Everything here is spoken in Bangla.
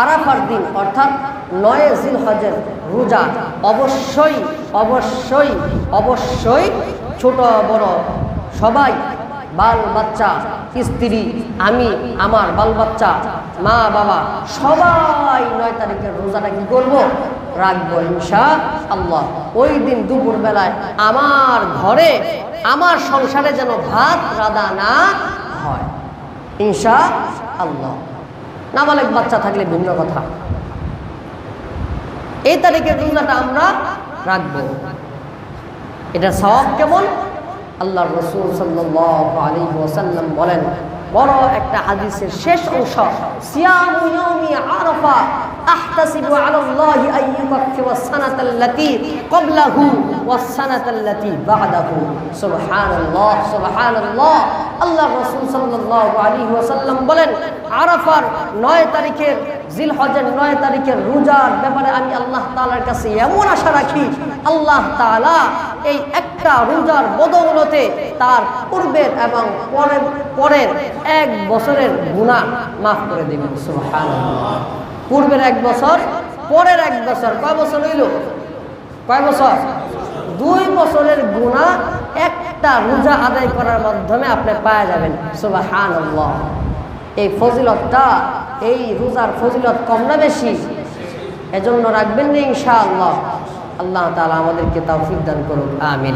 আরাফার দিন অর্থাৎ 9 জিলহজের রোজা অবশ্যই অবশ্যই অবশ্যই ছোট বড় সবাই, বাল বাচ্চা, স্ত্রী, আমি, আমার বাল বাচ্চা, মা বাবা সবাই 9 তারিখের রোজাটা কি করব? রাখবো ইনশাআল্লাহ। ওই দিন দুপুর বেলায় আমার ঘরে আমার সংসারে যেন ভাত রাঁধা না হয় ইনশাআল্লাহ। নাবালেগ বাচ্চা থাকলে ভিন্ন কথা। এই তারিখের রোজাটা আমরা রাখবো। এটা সওয়াব কেমন? আল্লাহর রাসূল সাল্লাল্লাহু আলাইহি ওয়াসাল্লাম বলেন, বড় একটা হাদিসের শেষ অংশ, সিয়ামু ইয়াউমি আরাফা আহতাসিবু আলাল্লাহি আন ইউকাফিরা সানাতাল্লাতী ক্বাবলাহু ওয়াস সানাতাল্লাতী বা'দাহু। সুবহানাল্লাহ সুবহানাল্লাহ। আল্লাহর রাসূল সাল্লাল্লাহু আলাইহি ওয়াসাল্লাম বলেন, আরাফার 9 তারিখের জিলহজের 9 তারিখের রোজার ব্যাপারে আমি আল্লাহ তাআলার কাছে এমন আশা রাখি, আল্লাহ তাআলা এই একটা রোজার বদৌলতে তার পূর্বের এবং পরের 1 বছরের গুনাহ মাফ করে দিবেন। সুবহানাল্লাহ। পূর্বের 1 বছর, পরের 1 বছর, কয় বছর হইল? কয় বছর? 2 বছরের গুনাহ একটা রোজা আদায় করার মাধ্যমে আপনি পাওয়া যাবেন। সুবহানাল্লাহ। এই ফজিলতটা, এই রোজার ফজিলত কম না বেশি? এজন্য রাখবেন না ইনশাআল্লাহ। আল্লাহ তাআলা আমাদেরকে তৌফিক দান করুন, আমিন।